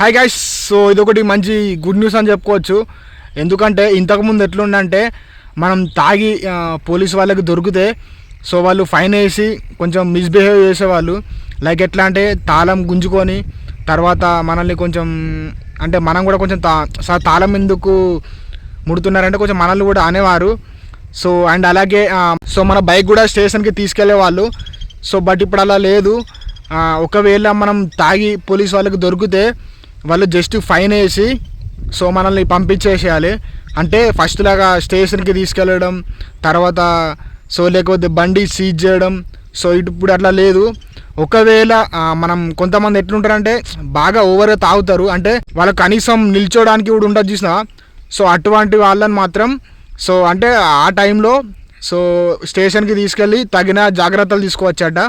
Hi guys. So ఇదొకటి మంచి good news అని చెప్పుకోవచ్చు. ఎందుకంటే ఇంతకుముందు ఎట్లుందంటే మనం తాగి పోలీస్ వాళ్ళకి దొరికితే సో వాళ్ళు ఫైన్ వేసి కొంచెం మిస్బిహేవ్ చేసేవాళ్ళు. లైక్ ఎట్లా అంటే తాళం గుంజుకొని తర్వాత మనల్ని కొంచెం అంటే మనం కూడా కొంచెం సార్ తాళం ఎందుకు ముడుతున్నారంటే కొంచెం మనల్ని కూడా అనేవారు. సో అండ్ అలాగే సో మన బైక్ కూడా స్టేషన్కి తీసుకెళ్లే వాళ్ళు. సో బట్ ఇప్పుడు అలా లేదు. ఒకవేళ మనం తాగి పోలీస్ వాళ్ళకి దొరికితే వాళ్ళు జస్ట్ ఫైన్ వేసి సో మనల్ని పంపించేసేయాలి. అంటే ఫస్ట్ లాగా స్టేషన్కి తీసుకెళ్ళడం తర్వాత సో లేకపోతే బండి సీజ్ చేయడం. సో ఇప్పుడు అట్లా లేదు. ఒకవేళ మనం కొంతమంది ఎట్లుంటారంటే బాగా ఓవర్గా తాగుతారు, అంటే వాళ్ళకి కనీసం నిల్చోడానికి కూడా ఉండదు చూసినా. సో అటువంటి వాళ్ళని మాత్రం సో అంటే ఆ టైంలో సో స్టేషన్కి తీసుకెళ్ళి తగిన జాగ్రత్తలు తీసుకోవచ్చట.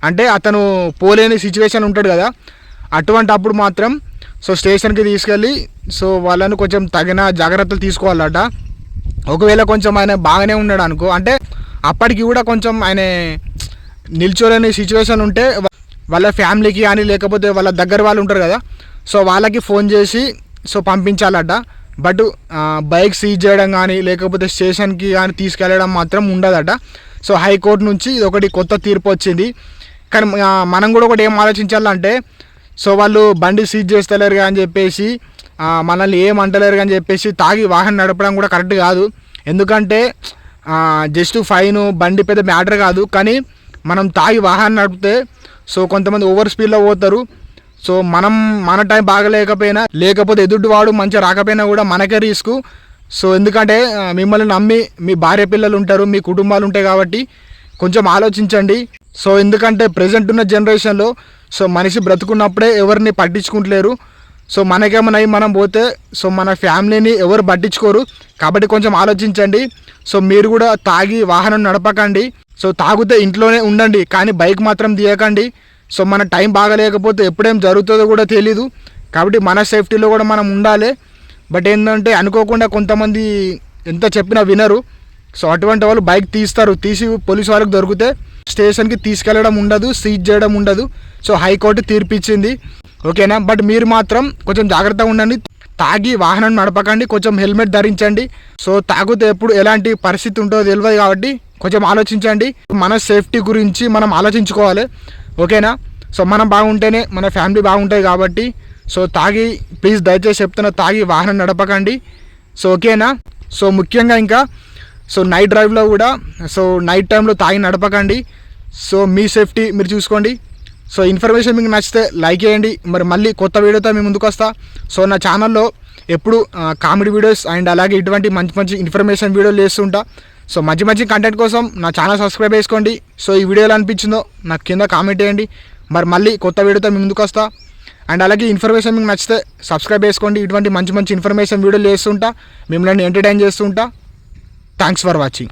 అంటే అతను పోలేని సిచ్యువేషన్ ఉంటాడు కదా, అటువంటి అప్పుడు మాత్రం సో స్టేషన్కి తీసుకెళ్ళి సో వాళ్ళని కొంచెం తగిన జాగ్రత్తలు తీసుకోవాలట. ఒకవేళ కొంచెం ఆయన బాగానే ఉన్నాడు అనుకో, అంటే అప్పటికి కూడా కొంచెం ఆయన నిల్చోలేని సిచ్యువేషన్ ఉంటే వాళ్ళ ఫ్యామిలీకి కానీ లేకపోతే వాళ్ళ దగ్గర వాళ్ళు ఉంటారు కదా సో వాళ్ళకి ఫోన్ చేసి సో పంపించాలట. బట్ బైక్ సీజ్ చేయడం కానీ లేకపోతే స్టేషన్కి కానీ తీసుకెళ్ళడం మాత్రం ఉండదట. సో హైకోర్టు నుంచి ఇది ఒకటి కొత్త తీర్పు వచ్చింది. కానీ మనం కూడా ఒకటి ఏం ఆలోచించాలంటే సో వాళ్ళు బండి సీజ్ చేస్తలేరు అని చెప్పేసి మనల్ని ఏం అంటలేరు అని చెప్పేసి తాగి వాహనం నడపడం కూడా కరెక్ట్ కాదు. ఎందుకంటే జస్ట్ ఫైన్ బండి పెద్ద మ్యాటర్ కాదు, కానీ మనం తాగి వాహనం నడిపితే సో కొంతమంది ఓవర్ స్పీడ్లో పోతారు. సో మన టైం బాగలేకపోయినా లేకపోతే ఎదుటివాడు మంచిగా రాకపోయినా కూడా మనకే రిస్క్. సో ఎందుకంటే మిమ్మల్ని నమ్మి మీ భార్య పిల్లలు ఉంటారు, మీ కుటుంబాలు ఉంటాయి కాబట్టి కొంచెం ఆలోచించండి. సో ఎందుకంటే ప్రజెంట్ ఉన్న జనరేషన్లో సో మనిషి బ్రతుకున్నప్పుడే ఎవరిని పట్టించుకుంటలేరు. సో మనకేమన్నా మనం పోతే సో మన ఫ్యామిలీని ఎవరు పట్టించుకోరు. కాబట్టి కొంచెం ఆలోచించండి. సో మీరు కూడా తాగి వాహనం నడపకండి. సో తాగితే ఇంట్లోనే ఉండండి, కానీ బైక్ మాత్రం తీయకండి. సో మన టైం బాగలేకపోతే ఎప్పుడేం జరుగుతుందో కూడా తెలీదు. కాబట్టి మన సేఫ్టీలో కూడా మనం ఉండాలి. బట్ ఏంటంటే అనుకోకుండా కొంతమంది ఎంత చెప్పినా వినరు. సో అటువంటి వాళ్ళు బైక్ తీసి పోలీసు వాళ్ళకి దొరికితే స్టేషన్కి తీసుకెళ్ళడం ఉండదు, సీజ్ చేయడం ఉండదు. సో హైకోర్టు తీర్పిచ్చింది, ఓకేనా. బట్ మీరు మాత్రం కొంచెం జాగ్రత్తగా ఉండండి, తాగి వాహనం నడపకండి, కొంచెం హెల్మెట్ ధరించండి. సో తాగితే ఎప్పుడు ఎలాంటి పరిస్థితి ఉంటుందో తెలియదు కాబట్టి కొంచెం ఆలోచించండి. మన సేఫ్టీ గురించి మనం ఆలోచించుకోవాలి, ఓకేనా. సో మనం బాగుంటేనే మన ఫ్యామిలీ బాగుంటుంది కాబట్టి సో తాగి ప్లీజ్ దయచేసి చెప్తున్నా, తాగి వాహనం నడపకండి. సో ఓకేనా. సో ముఖ్యంగా ఇంకా సో నైట్ డ్రైవ్లో కూడా సో నైట్ టైంలో తాగి నడపకండి. సో మీ సేఫ్టీ మీరు చూసుకోండి. సో ఇన్ఫర్మేషన్ మీకు నచ్చితే లైక్ చేయండి. మరి మళ్ళీ కొత్త వీడియోతో మీ ముందుకు వస్తా. సో నా ఛానల్లో ఎప్పుడు కామెడీ వీడియోస్ అండ్ అలాగే ఇటువంటి మంచి మంచి ఇన్ఫర్మేషన్ వీడియోలు చేస్తుంటా. సో మంచి మంచి కంటెంట్ కోసం నా ఛానల్ సబ్స్క్రైబ్ చేసుకోండి. సో ఈ వీడియోలో అనిపించిందో నాకు కింద కామెంట్ చేయండి. మరి మళ్ళీ కొత్త వీడియోతో మీ ముందుకు వస్తా. అండ్ అలాగే ఇన్ఫర్మేషన్ మీకు నచ్చితే సబ్స్క్రైబ్ చేసుకోండి. ఇటువంటి మంచి మంచి ఇన్ఫర్మేషన్ వీడియోలు చేస్తుంటా, మిమ్మల్ని ఎంటర్టైన్ చేస్తుంటా. Thanks for watching.